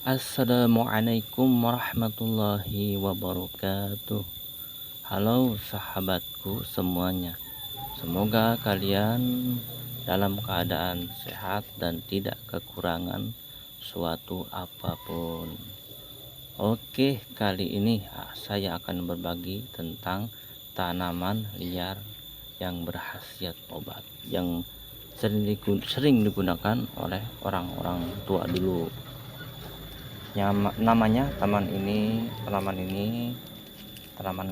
Assalamualaikum warahmatullahi wabarakatuh. Halo sahabatku semuanya. Semoga kalian dalam keadaan sehat dan tidak kekurangan suatu apapun. Oke, kali ini saya akan berbagi tentang tanaman liar yang berkhasiat obat yang sering digunakan oleh orang-orang tua dulu. Namanya tanaman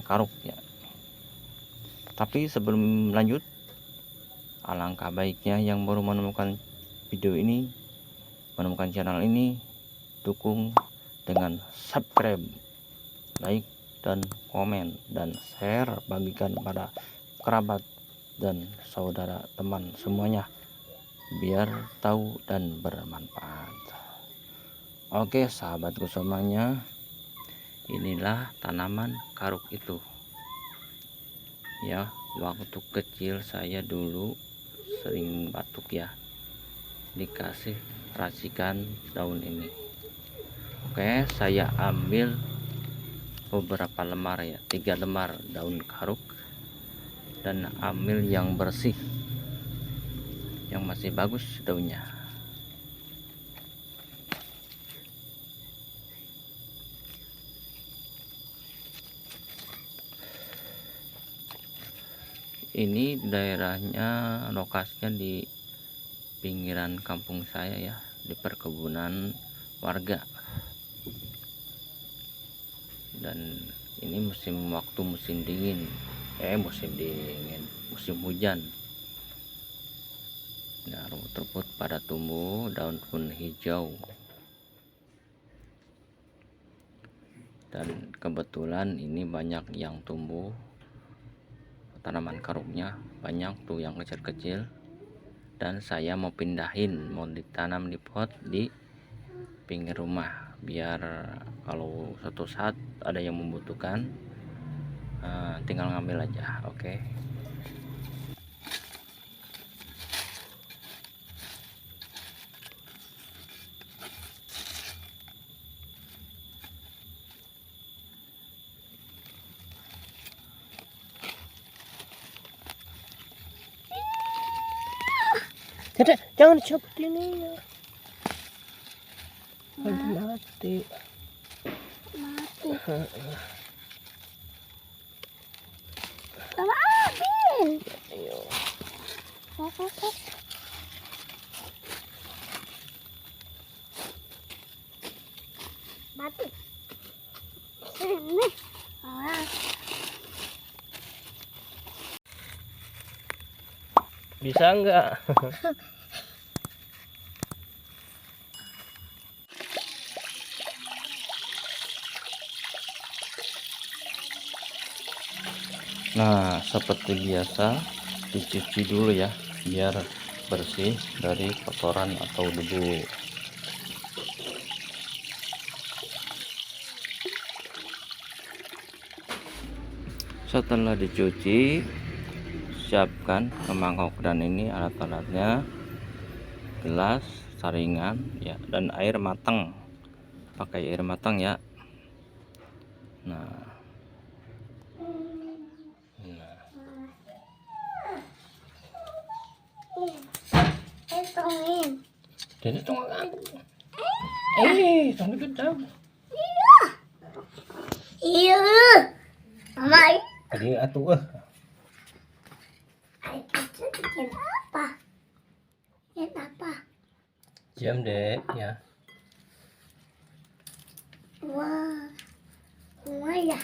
karuk ya. Tapi sebelum lanjut, alangkah baiknya yang baru menemukan channel ini, dukung dengan subscribe, like, dan komen, dan share, bagikan pada kerabat dan saudara teman semuanya biar tahu dan bermanfaat. Oke sahabatku semuanya, inilah tanaman karuk itu ya. Waktu kecil saya dulu sering batuk ya, dikasih racikan daun ini. Oke, saya ambil beberapa lemar ya, 3 lemar daun karuk, dan ambil yang bersih, yang masih bagus daunnya. Ini daerahnya, lokasinya di pinggiran kampung saya ya, di perkebunan warga. Dan ini musim dingin, musim hujan. Nah, rumput-rumput pada tumbuh, daun pun hijau. Dan kebetulan ini banyak yang tumbuh, tanaman karuknya banyak tuh yang kecil-kecil, dan saya mau ditanam di pot di pinggir rumah biar kalau suatu saat ada yang membutuhkan, tinggal ngambil aja. Oke. Jangan dicopot ini ya. Mati. Sama Abin. Ayo. Mati. Sini. Bisa enggak? Nah, seperti biasa dicuci dulu ya, biar bersih dari kotoran atau debu. Setelah dicuci, siapkan mangkok, dan ini alat-alatnya: gelas, saringan ya, dan air matang. Pakai air matang ya. Nah, Tungguin. Jadi tunggu kan. Tunggu kejam. Iya. Mama. Tadi atuh Ayo kita bikin apa? Bikin apa? Jam deh ya. Wah. Wah ya.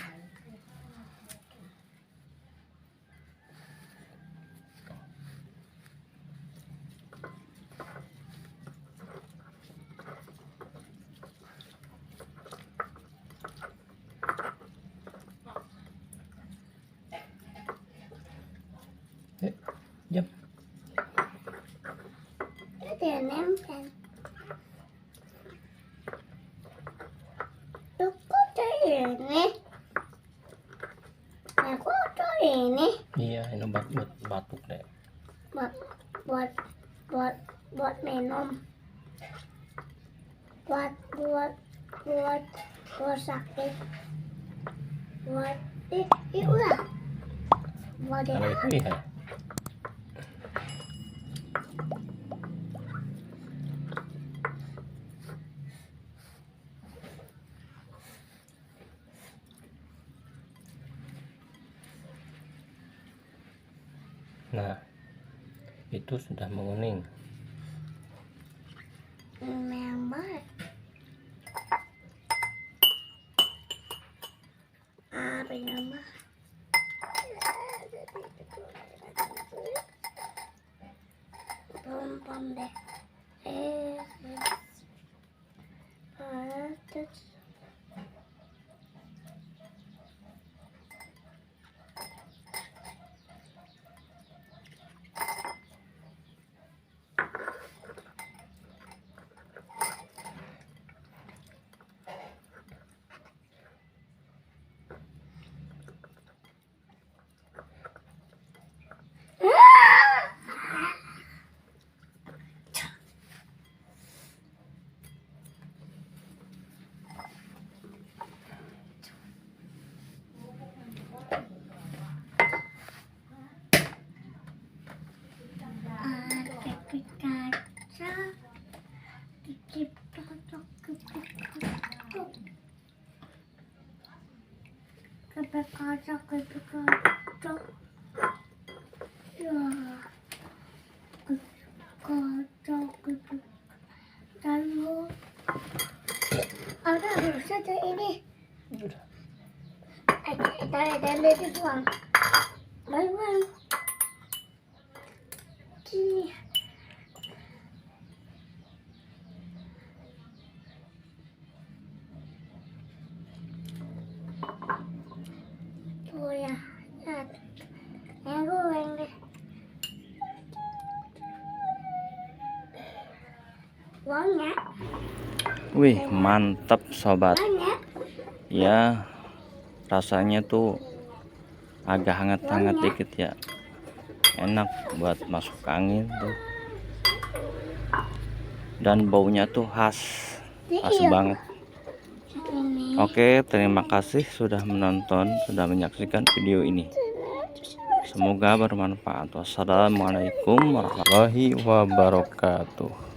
Jam. Dia nempel. Kok ini? Ya kok ini? Iya, ini batuk deh. Buat minum. Buat buat sakit buat ulah buat Kalau itu ya. Nah, itu sudah menguning. memang apa nama pom deh terus kepik kaca diciptakan kepik kaca ya kepik lalu ada harusnya ada ini ada baby buang buang sini oh ya yang goreng deh uangnya Wih, mantap sobat. banyak Ya, rasanya tuh agak hangat-hangat dikit ya. Enak buat masuk angin tuh. Dan baunya tuh khas banget. ini Oke, terima kasih sudah menonton, sudah menyaksikan video ini. Semoga bermanfaat. Wassalamualaikum warahmatullahi wabarakatuh.